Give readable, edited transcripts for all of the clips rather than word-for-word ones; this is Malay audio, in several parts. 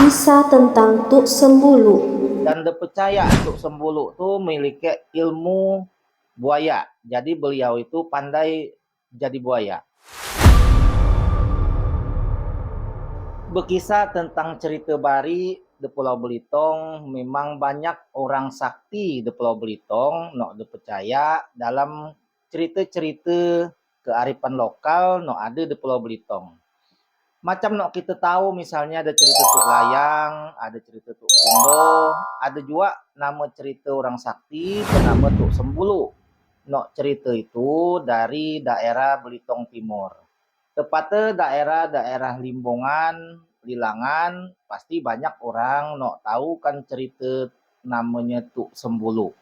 Kisah tentang Tuk Sembulu. Dan dipercaya Tuk Sembulu itu memiliki ilmu buaya. Jadi beliau itu pandai jadi buaya. Berkisah tentang cerita Bari di Pulau Belitung, memang banyak orang sakti di Pulau Belitung nok dipercaya dalam cerita-cerita kearifan lokal nok ada di Pulau Belitung. Macam nok kita tahu misalnya ada cerita Tuk Layang, ada cerita Tuk Kundo, ada juga nama cerita orang sakti bernama Tuk Sembulu. Nok cerita itu dari daerah Belitung Timur. Tepatnya daerah-daerah Limbongan, Lilangan, pasti banyak orang nok tahu kan cerita namanya Tuk Sembulu.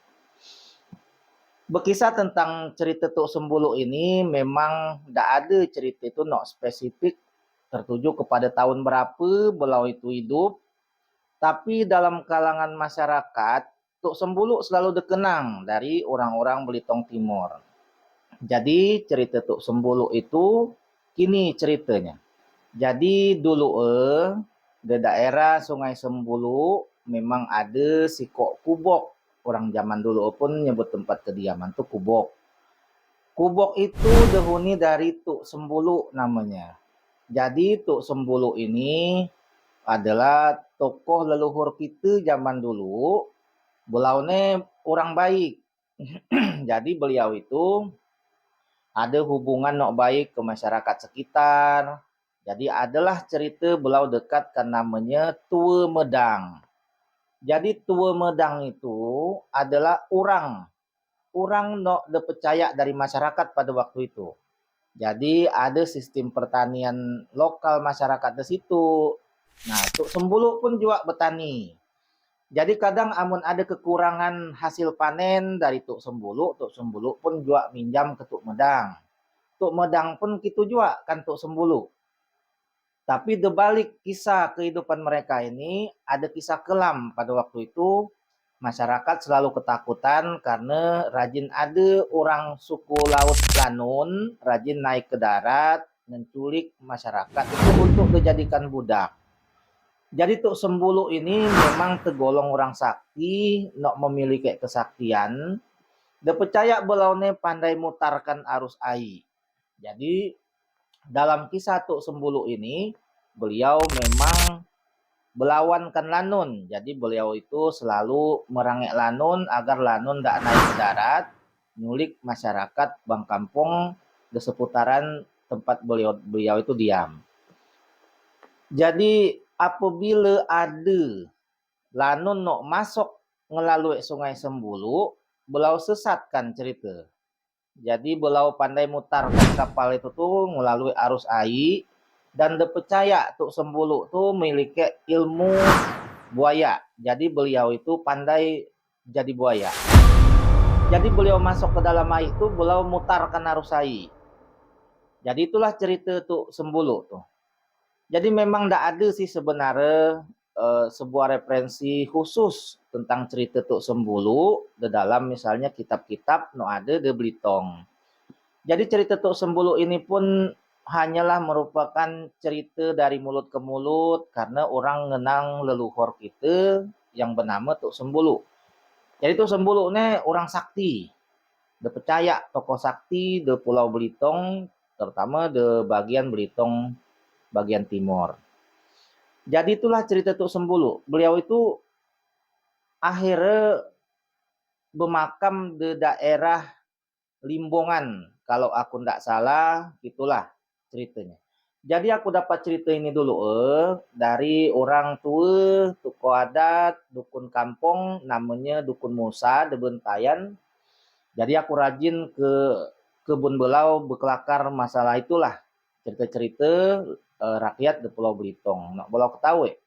Berkisah tentang cerita Tuk Sembulu ini memang tidak ada cerita itu nok spesifik tertuju kepada tahun berapa beliau itu hidup, tapi dalam kalangan masyarakat, Tuk Sembulu selalu dikenang dari orang-orang Belitung Timur. Jadi cerita Tuk Sembulu itu kini ceritanya. Jadi dulu di daerah Sungai Sembulu memang ada si Kok Kubok. Orang zaman dulu pun nyebut tempat kediaman tuh Kubok. Kubok itu dihuni dari Tuk Sembulu namanya. Jadi Tuk Sembulu ini adalah tokoh leluhur kita zaman dulu. Beliau ini orang baik. Jadi beliau itu ada hubungan nok baik ke masyarakat sekitar. Jadi adalah cerita beliau dekat kan namanya Tua Medang. Jadi Tua Medang itu adalah orang nok dipercaya dari masyarakat pada waktu itu. Jadi ada sistem pertanian lokal masyarakat di situ. Nah, Tuk Sembulu pun juga bertani. Jadi kadang amun ada kekurangan hasil panen dari Tuk Sembulu pun juga minjam ke Tuk Medang. Tuk Medang pun gitu juga kan Tuk Sembulu. Tapi dibalik kisah kehidupan mereka ini ada kisah kelam pada waktu itu. Masyarakat selalu ketakutan karena rajin ada orang suku Laut Lanun rajin naik ke darat menculik masyarakat itu untuk dijadikan budak. Jadi Tuk Sembulu ini memang tergolong orang sakti, nok memiliki kesaktian. Dia percaya beliau ini pandai mutarkan arus air. Jadi dalam kisah Tuk Sembulu ini beliau memang melawankan Lanun. Jadi beliau itu selalu merangek Lanun agar Lanun tidak naik ke darat, nyulik masyarakat bang kampung di seputaran tempat beliau itu diam. Jadi apabila ada Lanun nok masuk melalui Sungai Sembulu, beliau sesatkan cerita. Jadi beliau pandai mutarkan kapal itu tuh melalui arus air dan dipercaya Tuk Sembulu tuh memiliki ilmu buaya. Jadi beliau itu pandai jadi buaya. Jadi beliau masuk ke dalam air itu beliau mutarkan arus air. Jadi itulah cerita Tuk Sembulu tuh. Jadi memang tidak ada sih sebenarnya sebuah referensi khusus tentang cerita Tuk Sembulu di dalam misalnya kitab-kitab no ada di Belitung. Jadi cerita Tuk Sembulu ini pun hanyalah merupakan cerita dari mulut ke mulut karena orang ngenang leluhur kita yang bernama Tuk Sembulu. Jadi Tuk Sembulu ini orang sakti. Dipercaya tokoh sakti di Pulau Belitung, terutama di bagian Belitung bagian timur. Jadi itulah cerita Tuk Sembulu. Beliau itu akhirnya bermakam di daerah Limbongan. Kalau aku tidak salah, itulah ceritanya. Jadi aku dapat cerita ini dulu dari orang tua, tokoh adat, dukun kampung, namanya Dukun Musa di Bentayan. Jadi aku rajin ke kebun belau berkelakar masalah itulah cerita-cerita rakyat di Pulau Belitung. Nak belau ketahui.